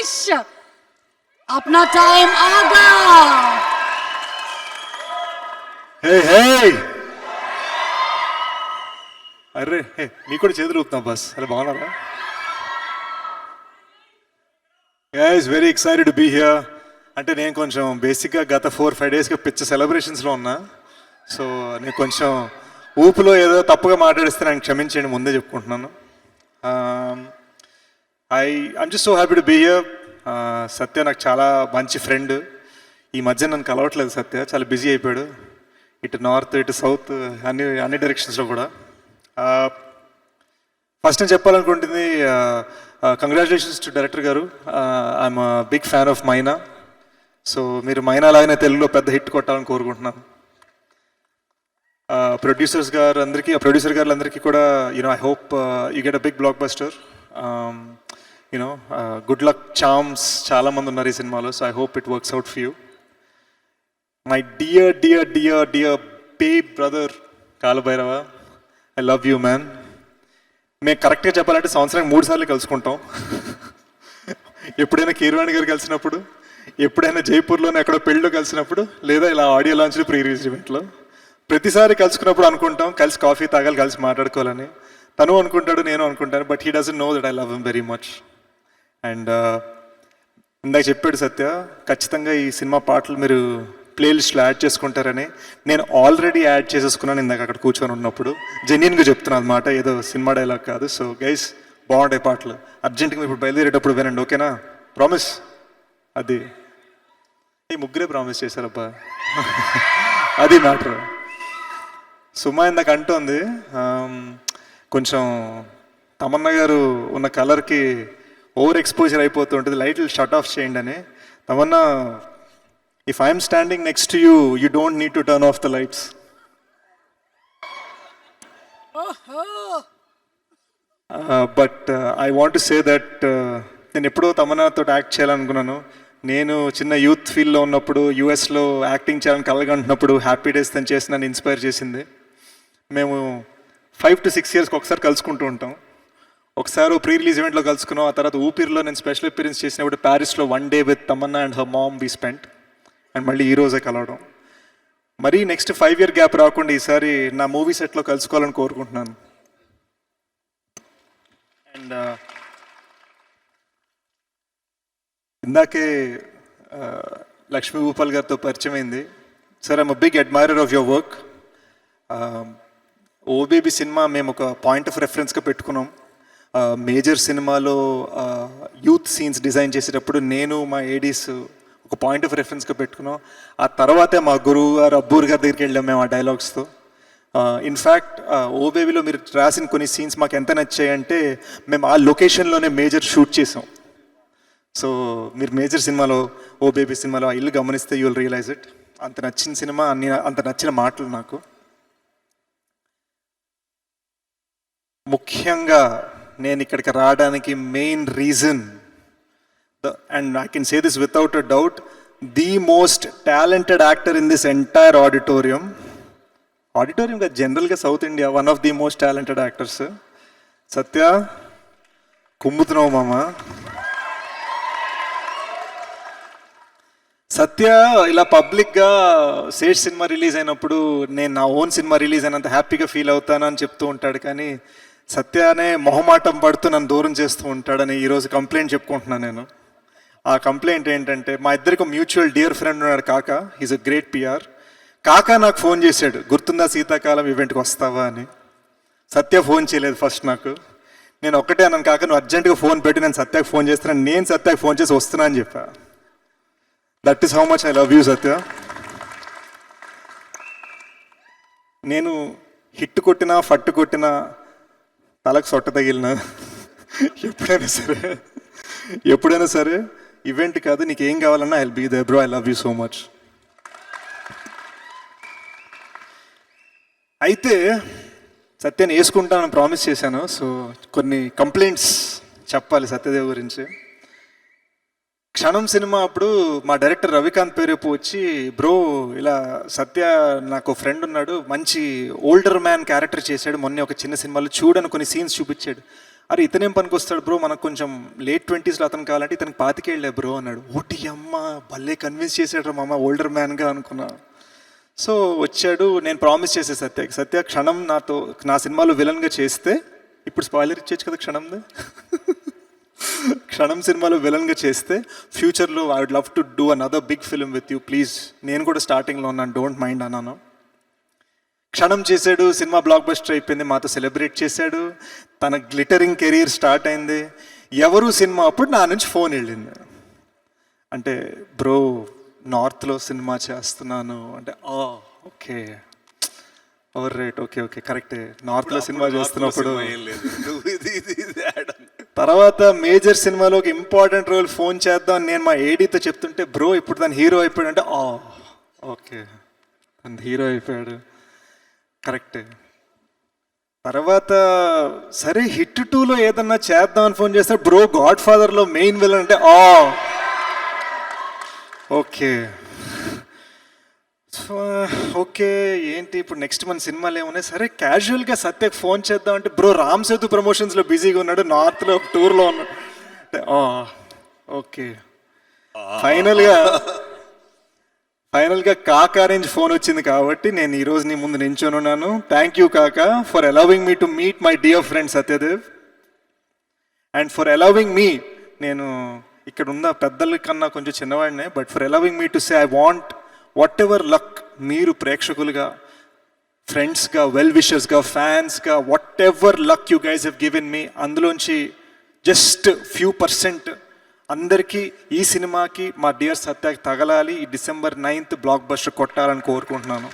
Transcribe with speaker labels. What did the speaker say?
Speaker 1: रमेश अपना टाइम आ गया.
Speaker 2: hey అరే హే మీకు కూడా చేతులు ఊపుతాం బస్ అరే బాగున్నారా guys very excited to be here. అంటే నేను కొంచెం బేసిక్గా గత 4-5 డేస్గా పిచ్చ సెలబ్రేషన్స్లో ఉన్నా. సో నేను కొంచెం ఊపులో ఏదో తప్పుగా మాట్లాడిస్తే నేను క్షమించండి, ముందే చెప్పుకుంటున్నాను. I'm just so happy to be here. Satya నాకు చాలా మంచి ఫ్రెండ్. ఈ మధ్య నన్ను కలవట్లేదు సత్య, చాలా బిజీ అయిపోయాడు. ఇటు నార్త్ ఇటు సౌత్ అన్ని డైరెక్షన్స్లో కూడా. ఫస్ట్ నేను చెప్పాలనుకుంటుంది కంగ్రాచులేషన్స్ టు డైరెక్టర్ గారు. I'm big fan of Mynaa. So మీరు మైనా లాగానే తెలుగులో పెద్ద హిట్ కొట్టాలని కోరుకుంటున్నాను. ప్రొడ్యూసర్ గారులందరికీ కూడా I hope you get a big blockbuster. Good luck charms చాలామంది ఉన్నారు ఈ సినిమాలో. So I hope it works out for you. My dear dear dear dear babe brother Kaala Bhairava, I love you man. మేము కరెక్ట్గా చెప్పాలంటే సంవత్సరానికి 3 సార్లు కలుసుకుంటాం. ఎప్పుడైనా కీరవాణి గారు కలిసినప్పుడు, ఎప్పుడైనా జైపూర్లోనే ఎక్కడో పెళ్ళిలో కలిసినప్పుడు, లేదా ఇలా ఆడియో లాంచ్లో ప్రీ రిలీజ్ ఈవెంట్లో, ప్రతిసారి కలుసుకున్నప్పుడు అనుకుంటాం కలిసి కాఫీ తాగాలి, కలిసి మాట్లాడుకోవాలని. తను అనుకుంటాడు, నేను అనుకుంటాను. But he doesn't know that I love him very much. And ఇందాక చెప్పాడు సత్య, ఖచ్చితంగా ఈ సినిమా పాటలు మీరు ప్లేలిస్ట్లో యాడ్ చేసుకుంటారని. నేను ఆల్రెడీ యాడ్ చేసేసుకున్నాను ఇందాక అక్కడ కూర్చొని ఉన్నప్పుడు. జెన్యున్గా చెప్తున్నాను అన్నమాట, ఏదో సినిమా డైలాగ్ కాదు. సో గైస్, బాగుంటాయి పాటలు. అర్జెంట్గా ఇప్పుడు బయలుదేరేటప్పుడు వినండి, ఓకేనా? ప్రామిస్. అది ఈ ముగ్గురే ప్రామిస్ చేశారబ్బా. అది మ్యాటర్. సుమా ఇందాక అంటోంది కొంచెం తమన్నా గారు ఉన్న కలర్కి ఓవర్ ఎక్స్పోజర్ అయిపోతుంటుంది, లైట్లు షట్ ఆఫ్ చేయండి అని. Tamannaah, if I am standing next to you, you don't need to turn off the lights. But I want to say that నేను ఎప్పుడో తమన్నాతో యాక్ట్ చేయాలనుకున్నాను. నేను చిన్న యూత్ ఫీల్డ్లో ఉన్నప్పుడు యూఎస్లో యాక్టింగ్ చేయాలని కలగంటున్నప్పుడు హ్యాపీ డేస్ తను చేసి నన్ను ఇన్స్పైర్ చేసింది. మేము 5 to 6 yearsకి ఒకసారి కలుసుకుంటూ ఉంటాం. ఒకసారి ప్రీ రిలీజ్ ఈవెంట్లో కలుసుకున్నాం. ఆ తర్వాత ఊపిరిలో నేను స్పెషల్ అపీరెన్స్ చేసినప్పుడు ప్యారిస్లో 1 day with Tamannaah and her mom we spent. And మళ్ళీ ఈరోజే కలవడం. మరీ నెక్స్ట్ 5 year గ్యాప్ రాకుండా ఈసారి నా మూవీ సెట్లో కలుసుకోవాలని కోరుకుంటున్నాను. అండ్ ఇందాకే లక్ష్మీ భూపాల్ గారితో పరిచయం అయింది. Sir, I'm a big admirer of your work. Oh baby cinema మేము ఒక పాయింట్ ఆఫ్ రెఫరెన్స్గా పెట్టుకున్నాం. మేజర్ సినిమాలో యూత్ సీన్స్ డిజైన్ చేసేటప్పుడు నేను మా ఏడీస్ ఒక పాయింట్ ఆఫ్ రెఫరెన్స్గా పెట్టుకున్నాం. ఆ తర్వాతే మా గురువు గారు అబ్బూర్ గారి దగ్గరికి వెళ్ళాం మేము ఆ డైలాగ్స్తో. ఇన్ఫ్యాక్ట్ ఓ బేబీలో మీరు రాసిన కొన్ని సీన్స్ మాకు ఎంత నచ్చాయంటే మేము ఆ లొకేషన్లోనే మేజర్ షూట్ చేసాం. సో మీరు మేజర్ సినిమాలో, ఓ బేబీ సినిమాలో ఆ ఇల్లు గమనిస్తే యూ విల్ రియలైజ్ ఇట్. అంత నచ్చిన సినిమా, అంత నచ్చిన మాటలు నాకు. ముఖ్యంగా నేను ఇక్కడికి రావడానికి main reason, and I can say this without a doubt, the most talented actor in this entire auditorium గా జనరల్గా south India, one of the most talented actors. సత్య, కుమ్ముతున్నావు మామ. సత్య ఇలా పబ్లిక్గా సేష్ సినిమా రిలీజ్ అయినప్పుడు నేను నా ఓన్ సినిమా రిలీజ్ అయినంత హ్యాపీగా ఫీల్ అవుతాను అని చెప్తూ ఉంటాడు. కానీ సత్యనే మొహమాటం పడుతూ నన్ను దూరం చేస్తూ ఉంటాడని ఈరోజు కంప్లైంట్ చెప్పుకుంటున్నాను నేను. ఆ కంప్లైంట్ ఏంటంటే, మా ఇద్దరికి మ్యూచువల్ డియర్ ఫ్రెండ్ ఉన్నాడు కాకా. Is a great PR. కాకా నాకు ఫోన్ చేశాడు, గుర్తుందా శీతాకాలం ఈవెంట్కి వస్తావా అని. సత్య ఫోన్ చేయలేదు ఫస్ట్ నాకు. నేను ఒక్కటే అన్నాను, కాకా నువ్వు అర్జెంటుగా ఫోన్ పెట్టి నేను సత్యకి ఫోన్ చేస్తున్నాను. నేను సత్యకి ఫోన్ చేసి వస్తున్నా అని చెప్పా. That is how much I love you Satya. నేను హిట్ కొట్టినా, ఫట్టు కొట్టినా, తలకు సొట్ట తగిలినా, ఎప్పుడైనా సరే ఈవెంట్ కాదు, నీకు ఏం కావాలన్నా I will be there bro. I love you so much. అయితే సత్యాన్ని వేసుకుంటానని ప్రామిస్ చేశాను. సో కొన్ని కంప్లైంట్స్ చెప్పాలి సత్యదేవ్ గురించి. క్షణం సినిమా అప్పుడు మా డైరెక్టర్ రవికాంత్ పేరేపు వచ్చి, బ్రో ఇలా సత్య నాకు ఫ్రెండ్ ఉన్నాడు, మంచి ఓల్డర్ మ్యాన్ క్యారెక్టర్ చేశాడు, మొన్న ఒక చిన్న సినిమాలో చూడని కొన్ని సీన్స్ చూపించాడు. అరే ఇతనేం పనికి వస్తాడు బ్రో, మనకు కొంచెం లేట్ 20s అతను కావాలంటే ఇతనికి 25 బ్రో అన్నాడు. ఓటి అమ్మ భలే కన్విన్స్ చేసాడు మామ ఓల్డర్ మ్యాన్గా అనుకున్నా. సో వచ్చాడు. నేను ప్రామిస్ చేసే సత్య క్షణం నాతో నా సినిమాలో విలన్గా చేస్తే, ఇప్పుడు స్పాయిలర్ ఇచ్చేచ్చు కదా క్షణంది, క్షణం సినిమాలో విలన్గా చేస్తే ఫ్యూచర్లో I would love to do another big film with you please, నేను కూడా స్టార్టింగ్లో ఉన్నాను, డోంట్ మైండ్ అన్నాను. క్షణం చేశాడు, సినిమా బ్లాక్ బస్టర్ అయిపోయింది, మాతో సెలబ్రేట్ చేశాడు, తన గ్లిటరింగ్ కెరీర్ స్టార్ట్ అయింది. ఎవరు సినిమా అప్పుడు నా నుంచి ఫోన్ వెళ్ళింది, అంటే బ్రో నార్త్లో సినిమా చేస్తున్నాను అంటే, okay over right, okay okay కరెక్టే, నార్త్లో సినిమా చేస్తున్నప్పుడు. తర్వాత మేజర్ సినిమాలో ఒక ఇంపార్టెంట్ రోల్ ఫోన్ చేద్దాం నేను మా ఏడీతో చెప్తుంటే, బ్రో ఇప్పుడు తను హీరో అయిపోయాడు అంటే, ఓకే తను హీరో అయిపోయాడు కరెక్టే. తర్వాత సరే హిట్ 2లో ఏదన్నా చేద్దామని ఫోన్ చేస్తే, బ్రో గాడ్ ఫాదర్లో మెయిన్ విలన్ అంటే, ఓకే సో ఓకే ఏంటి ఇప్పుడు నెక్స్ట్ మన సినిమాలు ఏమున్నాయి, సరే క్యాజువల్గా సత్యకి ఫోన్ చేద్దాం అంటే, బ్రో రామ్ సేతు ప్రమోషన్స్లో బిజీగా ఉన్నాడు, నార్త్లో టూర్లో ఉన్నాడు అంటే, ఓకే. ఫైనల్గా కాకా నుంచి ఫోన్ వచ్చింది కాబట్టి నేను ఈరోజు నీ ముందు నించొని ఉన్నాను. థ్యాంక్ యూ కాకా for allowing me to meet my dear friend Satyadev and for allowing me, నేను ఇక్కడ ఉన్న పెద్దల కన్నా కొంచెం చిన్నవాడినే, but for allowing me to say I want whatever luck, మీరు ప్రేక్షకులుగా, ఫ్రెండ్స్గా, వెల్ విషర్స్గా, ఫ్యాన్స్గా, whatever luck you guys have given me, అందులోంచి జస్ట్ ఫ్యూ % అందరికీ ఈ సినిమాకి మా డియర్ సత్యకి తగలాలి, ఈ December 9th బ్లాక్ బస్టర్ కొట్టాలని కోరుకుంటున్నాను.